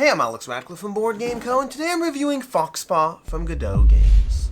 Hey, I'm Alex Radcliffe from Board Game Co, and today I'm reviewing Foxpaw from Godot Games.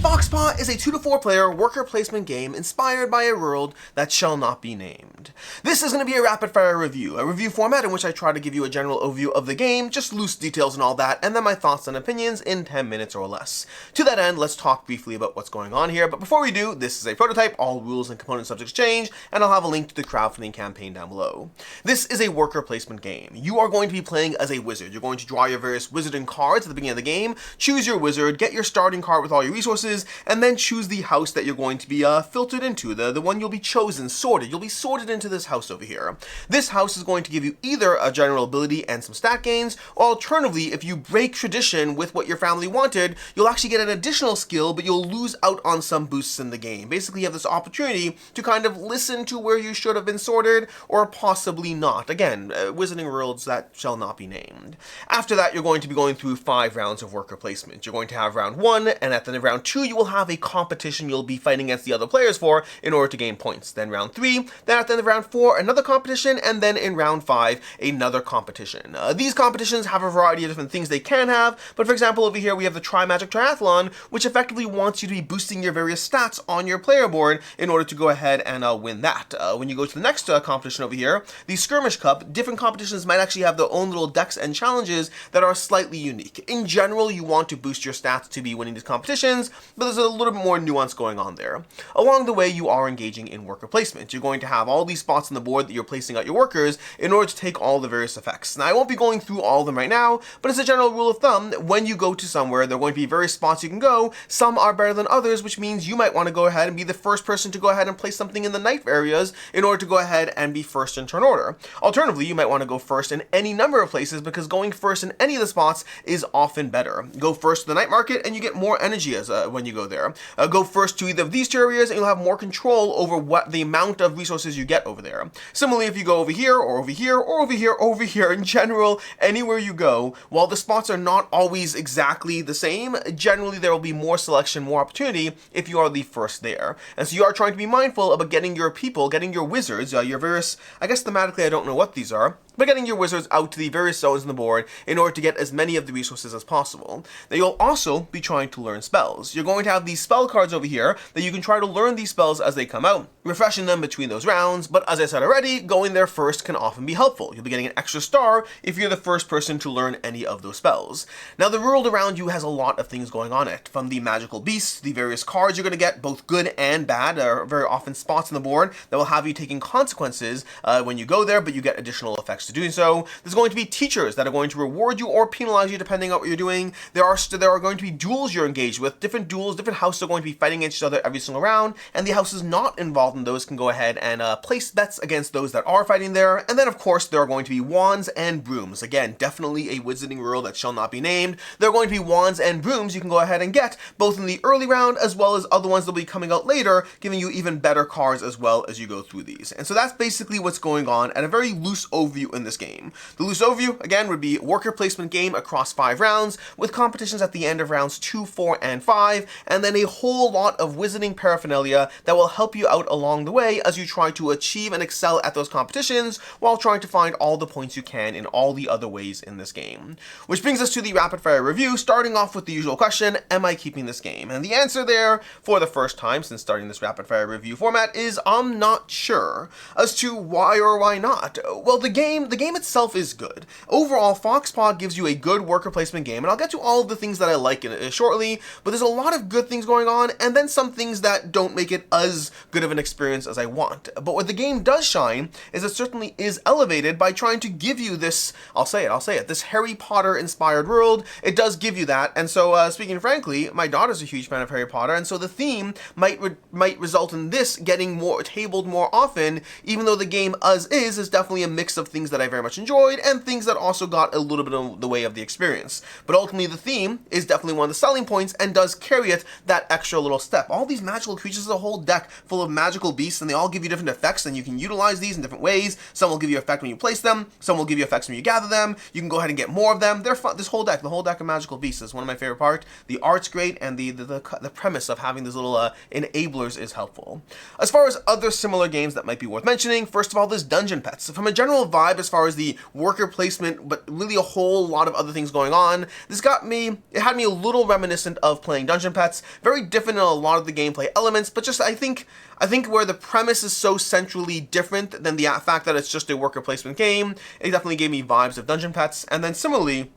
Foxpaw is a 2 to 4 player worker placement game inspired by a world that shall not be named. This is going to be a rapid fire review, a review format in which I try to give you a general overview of the game, just loose details and all that, and then my thoughts and opinions in 10 minutes or less. To that end, let's talk briefly about what's going on here, but before we do, this is a prototype, all rules and component subjects change, and I'll have a link to the crowdfunding campaign down below. This is a worker placement game. You are going to be playing as a wizard. You're going to draw your various wizarding cards at the beginning of the game, choose your wizard, get your starting card with all your resources, and then choose the house that you're going to be filtered into, the one you'll be chosen, sorted. You'll be sorted into this house over here. This house is going to give you either a general ability and some stat gains, or alternatively, if you break tradition with what your family wanted, you'll actually get an additional skill, but you'll lose out on some boosts in the game. Basically, you have this opportunity to kind of listen to where you should have been sorted, or possibly not. Again, wizarding worlds that shall not be named. After that, you're going to be going through 5 rounds of worker placement. You're going to have round 1, and at the end of round 2, you will have a competition you'll be fighting against the other players for in order to gain points. Then round 3, then at the end of round 4, another competition, and then in round 5, another competition. These competitions have a variety of different things they can have, but for example, over here we have the Tri-Magic Triathlon, which effectively wants you to be boosting your various stats on your player board in order to go ahead and win that. When you go to the next competition over here, the Skirmish Cup, different competitions might actually have their own little decks and challenges that are slightly unique. In general, you want to boost your stats to be winning these competitions, but there's a little bit more nuance going on there. Along the way, you are engaging in worker placement. You're going to have all these spots on the board that you're placing out your workers in order to take all the various effects. Now, I won't be going through all of them right now, but as a general rule of thumb, when you go to somewhere, there are going to be various spots you can go. Some are better than others, which means you might want to go ahead and be the first person to go ahead and place something in the knife areas in order to go ahead and be first in turn order. Alternatively, you might want to go first in any number of places because going first in any of the spots is often better. Go first to the night market and you get more energy as when you go there. Go first to either of these two areas and you'll have more control over what the amount of resources you get over there. Similarly, if you go over here or over here or over here or over here, in general, anywhere you go, while the spots are not always exactly the same, generally there will be more selection, more opportunity if you are the first there. And so you are trying to be mindful about getting your people, getting your wizards, your various, I guess thematically I don't know what these are, but getting your wizards out to the various zones on the board in order to get as many of the resources as possible. Now you'll also be trying to learn spells. You're going to have these spell cards over here that you can try to learn these spells as they come out, refreshing them between those rounds, but as I said already, going there first can often be helpful. You'll be getting an extra star if you're the first person to learn any of those spells. Now the world around you has a lot of things going on it, from the magical beasts, the various cards you're going to get, both good and bad, are very often spots on the board that will have you taking consequences when you go there, but you get additional effects to doing so. There's going to be teachers that are going to reward you or penalize you depending on what you're doing. There are going to be duels you're engaged with. Different duels, different houses are going to be fighting against each other every single round, and the houses not involved in those can go ahead and place bets against those that are fighting there. And then of course there are going to be wands and brooms. Again, definitely a wizarding world that shall not be named. There are going to be wands and brooms you can go ahead and get both in the early round as well as other ones that will be coming out later, giving you even better cards as well as you go through these. And so that's basically what's going on at a very loose overview in this game. The loose overview, again, would be worker placement game across 5 rounds, with competitions at the end of rounds 2, 4, and 5, and then a whole lot of wizarding paraphernalia that will help you out along the way as you try to achieve and excel at those competitions while trying to find all the points you can in all the other ways in this game. Which brings us to the rapid fire review, starting off with the usual question, am I keeping this game? And the answer there, for the first time since starting this rapid fire review format, is I'm not sure. As to why or why not? Well, the game itself is good. Overall, Foxpaw gives you a good worker placement game, and I'll get to all of the things that I like in it shortly, but there's a lot of good things going on, and then some things that don't make it as good of an experience as I want. But what the game does shine is it certainly is elevated by trying to give you this, I'll say it, this Harry Potter inspired world. It does give you that, and so speaking frankly, my daughter's a huge fan of Harry Potter, and so the theme might result in this getting more tabled more often, even though the game as is definitely a mix of things that I very much enjoyed and things that also got a little bit in the way of the experience. But ultimately the theme is definitely one of the selling points and does carry it that extra little step. All these magical creatures is a whole deck full of magical beasts, and they all give you different effects, and you can utilize these in different ways. Some will give you effect when you place them, some will give you effects when you gather them. You can go ahead and get more of them. They're fun. This whole deck, the whole deck of magical beasts is one of my favorite parts. The art's great, and the premise of having these little enablers is helpful. As far as other similar games that might be worth mentioning, first of all, there's Dungeon Pets. From a general vibe, as far as the worker placement, but really a whole lot of other things going on. It had me a little reminiscent of playing Dungeon Pets, very different in a lot of the gameplay elements, but just I think where the premise is so centrally different than the fact that it's just a worker placement game, it definitely gave me vibes of Dungeon Pets. And then similarly,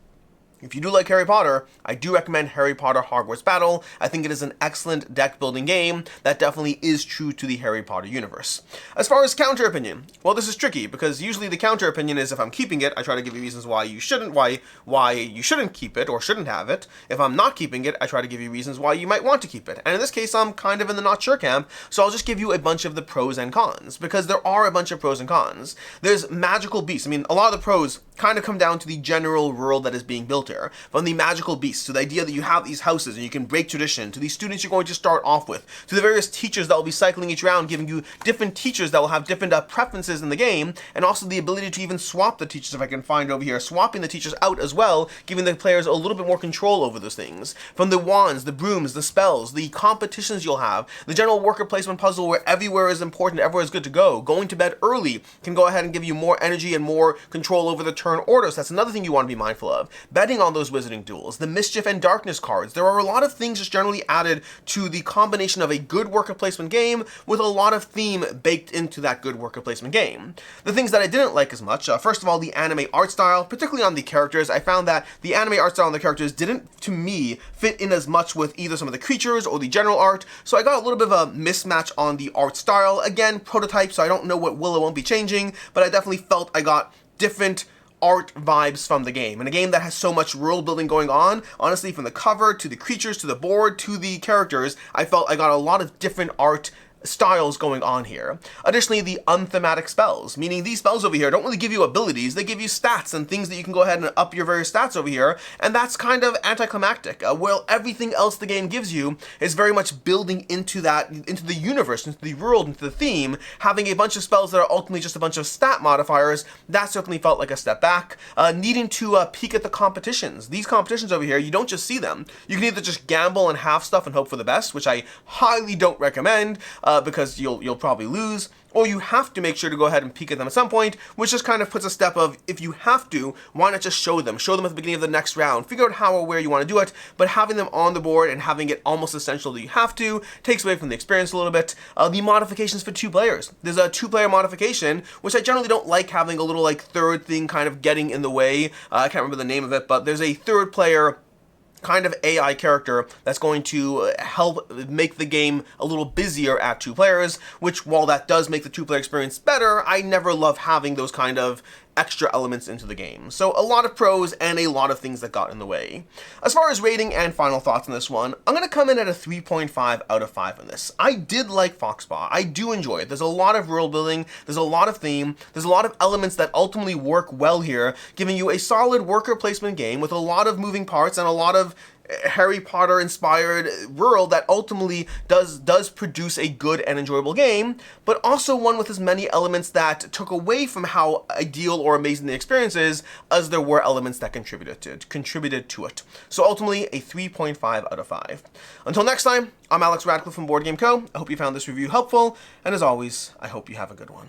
if you do like Harry Potter, I do recommend Harry Potter Hogwarts Battle. I think it is an excellent deck building game that definitely is true to the Harry Potter universe. As far as counter opinion, well, this is tricky because usually the counter opinion is if I'm keeping it, I try to give you reasons why you shouldn't keep it or shouldn't have it. If I'm not keeping it, I try to give you reasons why you might want to keep it. And in this case, I'm kind of in the not sure camp, so I'll just give you a bunch of the pros and cons because there are a bunch of pros and cons. There's magical beasts. I mean, a lot of the pros kind of come down to the general world that is being built here. From the magical beasts, to the idea that you have these houses and you can break tradition, to the students you're going to start off with, to the various teachers that will be cycling each round, giving you different teachers that will have different preferences in the game, and also the ability to even swap the teachers, if I can find over here, swapping the teachers out as well, giving the players a little bit more control over those things. From the wands, the brooms, the spells, the competitions you'll have, the general worker placement puzzle where everywhere is important, everywhere is good to go. Going to bed early can go ahead and give you more energy and more control over the turn order, so that's another thing you want to be mindful of. Betting on those wizarding duels, the mischief and darkness cards. There are a lot of things just generally added to the combination of a good worker placement game with a lot of theme baked into that good worker placement game. The things that I didn't like as much, first of all, the anime art style, particularly on the characters. I found that the anime art style on the characters didn't, to me, fit in as much with either some of the creatures or the general art, so I got a little bit of a mismatch on the art style. Again, prototype, so I don't know what will or won't be changing, but I definitely felt I got different art vibes from the game. In a game that has so much world building going on, honestly, from the cover to the creatures to the board to the characters, I felt I got a lot of different art styles going on here. Additionally, the unthematic spells, meaning these spells over here don't really give you abilities, they give you stats and things that you can go ahead and up your various stats over here, and that's kind of anticlimactic. While everything else the game gives you is very much building into the universe, into the world, into the theme, having a bunch of spells that are ultimately just a bunch of stat modifiers, that certainly felt like a step back. Needing to peek at the competitions. These competitions over here, you don't just see them. You can either just gamble and have stuff and hope for the best, which I highly don't recommend, because you'll probably lose, or you have to make sure to go ahead and peek at them at some point, which just kind of puts a step of, if you have to, why not just show them at the beginning of the next round, figure out how or where you want to do it, but having them on the board and having it almost essential that you have to, takes away from the experience a little bit. The modifications for 2 players. There's a 2-player modification, which I generally don't like having a little like third thing kind of getting in the way. I can't remember the name of it, but there's a 3rd player kind of AI character that's going to help make the game a little busier at 2 players, which while that does make the 2-player experience better, I never love having those kind of extra elements into the game. So a lot of pros and a lot of things that got in the way. As far as rating and final thoughts on this one, I'm going to come in at a 3.5 out of 5 on this. I did like Foxpaw. I do enjoy it. There's a lot of world building, there's a lot of theme, there's a lot of elements that ultimately work well here, giving you a solid worker placement game with a lot of moving parts and a lot of Harry Potter inspired world that ultimately does produce a good and enjoyable game, but also one with as many elements that took away from how ideal or amazing the experience is as there were elements that contributed to it. So ultimately a 3.5 out of 5. Until next time, I'm Alex Radcliffe from Board Game Co. I hope you found this review helpful, and as always, I hope you have a good one.